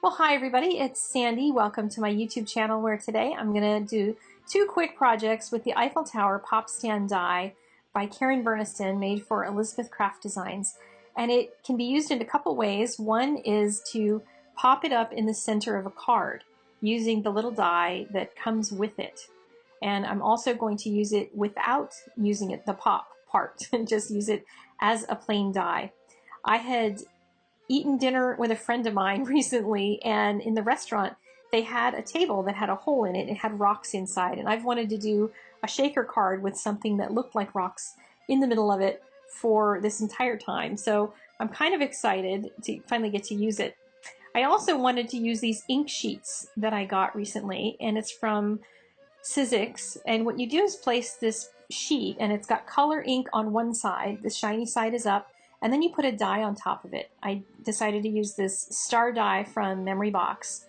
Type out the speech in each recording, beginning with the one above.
Well, hi everybody, it's Sandy. Welcome to my YouTube channel where today I'm going to do two quick projects with the Eiffel Tower pop stand die by Karen Burniston, made for Elizabeth Craft Designs. And it can be used in a couple ways. One is to pop it up in the center of a card using the little die that comes with it. And I'm also going to use it without using it, the pop part, and just use it as a plain die. I had eaten dinner with a friend of mine recently, and in the restaurant they had a table that had a hole in it. It had rocks inside, and I've wanted to do a shaker card with something that looked like rocks in the middle of it for this entire time. So I'm kind of excited to finally get to use it. I also wanted to use these ink sheets that I got recently, and it's from Sizzix. And what you do is place this sheet, and it's got color ink on one side, the shiny side is up, and then you put a die on top of it. I decided to use this star die from Memory Box,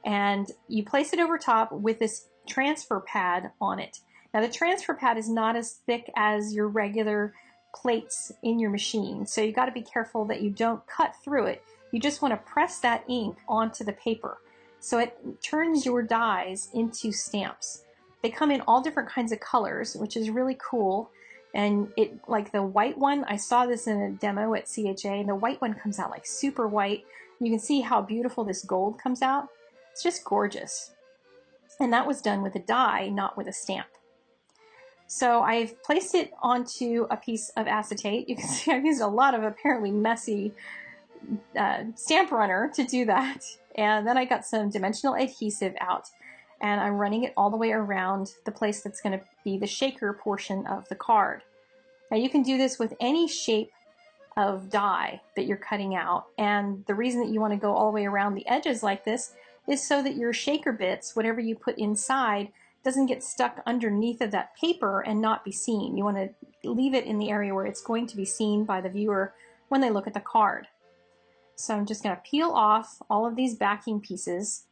and you place it over top with this transfer pad on it. Now the transfer pad is not as thick as your regular plates in your machine, so you got to be careful that you don't cut through it. You just want to press that ink onto the paper so it turns your dies into stamps. They come in all different kinds of colors, which is really cool. And it, like the white one, I saw this in a demo at CHA, and the white one comes out like super white. You can see how beautiful this gold comes out. It's just gorgeous. And that was done with a die, not with a stamp. So I've placed it onto a piece of acetate. You can see I've used a lot of apparently messy stamp runner to do that. And then I got some dimensional adhesive out, and I'm running it all the way around the place that's going to be the shaker portion of the card. Now you can do this with any shape of die that you're cutting out, and the reason that you want to go all the way around the edges like this is so that your shaker bits, whatever you put inside, doesn't get stuck underneath of that paper and not be seen. You want to leave it in the area where it's going to be seen by the viewer when they look at the card. So I'm just going to peel off all of these backing pieces,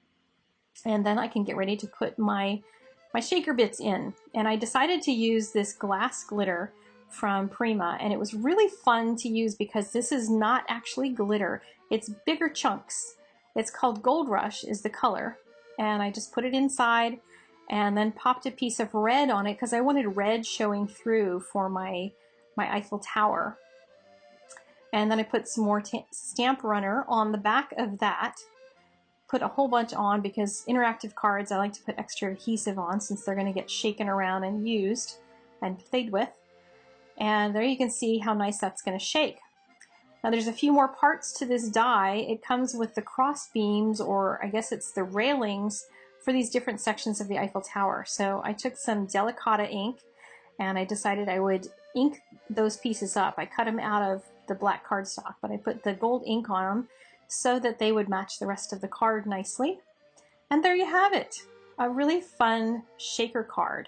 and then I can get ready to put my shaker bits in. And I decided to use this glass glitter from Prima, and it was really fun to use because this is not actually glitter. It's bigger chunks. It's called Gold Rush is the color, and I just put it inside and then popped a piece of red on it because I wanted red showing through for my Eiffel Tower. And then I put some more stamp runner on the back of that. Put a whole bunch on because interactive cards I like to put extra adhesive on since they're going to get shaken around and used and played with. And there you can see how nice that's going to shake. Now there's a few more parts to this die. It comes with the cross beams, or I guess it's the railings, for these different sections of the Eiffel Tower. So I took some Delicata ink and I decided I would ink those pieces up. I cut them out of the black cardstock, but I put the gold ink on them so that they would match the rest of the card nicely. And there you have it, a really fun shaker card.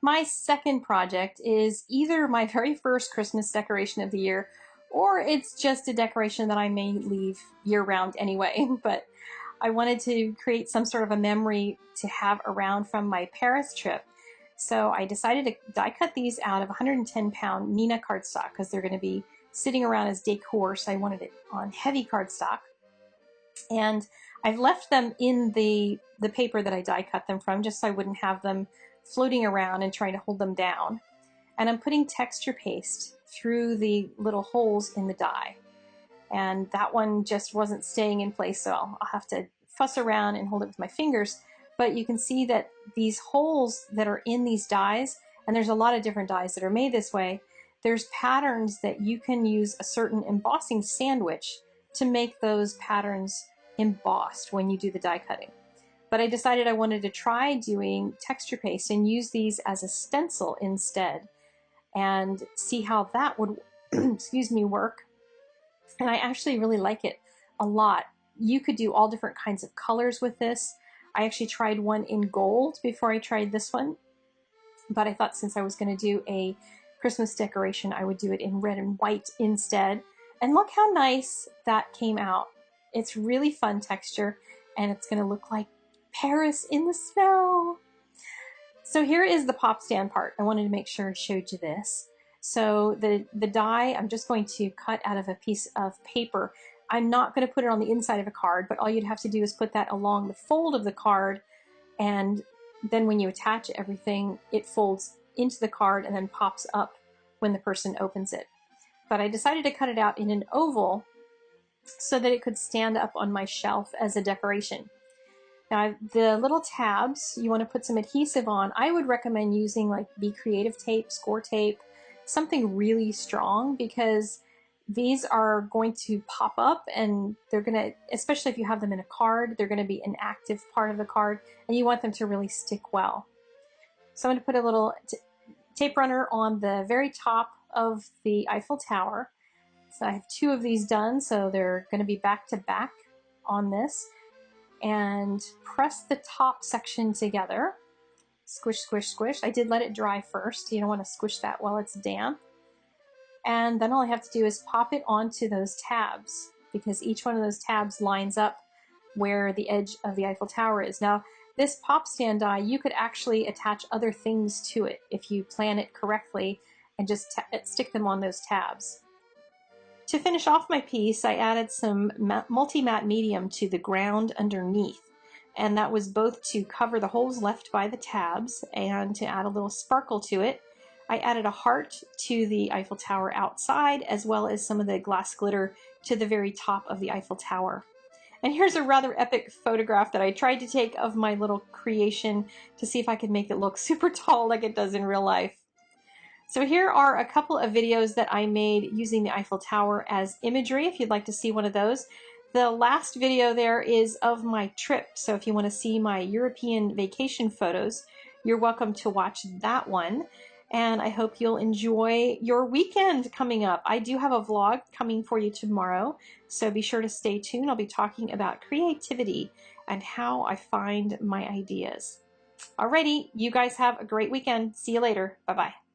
My second project is either my very first Christmas decoration of the year, or it's just a decoration that I may leave year-round anyway, but I wanted to create some sort of a memory to have around from my Paris trip. So I decided to die cut these out of 110-pound Nina cardstock because they're going to be sitting around as decor, so I wanted it on heavy cardstock. And I've left them in the paper that I die cut them from just so I wouldn't have them floating around and trying to hold them down. And I'm putting texture paste through the little holes in the die. And that one just wasn't staying in place, so I'll have to fuss around and hold it with my fingers. But you can see that these holes that are in these dies, and there's a lot of different dies that are made this way, there's patterns that you can use a certain embossing sandwich to make those patterns embossed when you do the die cutting. But I decided I wanted to try doing texture paste and use these as a stencil instead and see how that would excuse me, work. And I actually really like it a lot. You could do all different kinds of colors with this. I actually tried one in gold before I tried this one, but I thought since I was going to do a Christmas decoration, I would do it in red and white instead. And look how nice that came out. It's really fun texture, and it's going to look like Paris in the snow. So here is the pop stand part. I wanted to make sure I showed you this. So the die I'm just going to cut out of a piece of paper. I'm not going to put it on the inside of a card, but all you'd have to do is put that along the fold of the card, and then when you attach everything, it folds into the card and then pops up when the person opens it. But I decided to cut it out in an oval so that it could stand up on my shelf as a decoration. Now, the little tabs, you want to put some adhesive on. I would recommend using like Be Creative tape, score tape, something really strong, because these are going to pop up, and they're going to, especially if you have them in a card, they're going to be an active part of the card, and you want them to really stick well. So I'm going to put a little tape runner on the very top of the Eiffel Tower. So I have 2 of these done, so they're going to be back to back on this. And press the top section together. Squish, squish, squish. I did let it dry first. You don't want to squish that while it's damp. And then all I have to do is pop it onto those tabs, because each one of those tabs lines up where the edge of the Eiffel Tower is. Now, this pop stand die, you could actually attach other things to it if you plan it correctly and just stick them on those tabs. To finish off my piece, I added some multi-matte medium to the ground underneath, and that was both to cover the holes left by the tabs and to add a little sparkle to it. I added a heart to the Eiffel Tower outside, as well as some of the glass glitter to the very top of the Eiffel Tower. And here's a rather epic photograph that I tried to take of my little creation to see if I could make it look super tall like it does in real life. So here are a couple of videos that I made using the Eiffel Tower as imagery, if you'd like to see one of those. The last video there is of my trip, so if you want to see my European vacation photos, you're welcome to watch that one. And I hope you'll enjoy your weekend coming up. I do have a vlog coming for you tomorrow, so be sure to stay tuned. I'll be talking about creativity and how I find my ideas. Alrighty, you guys have a great weekend. See you later. Bye-bye.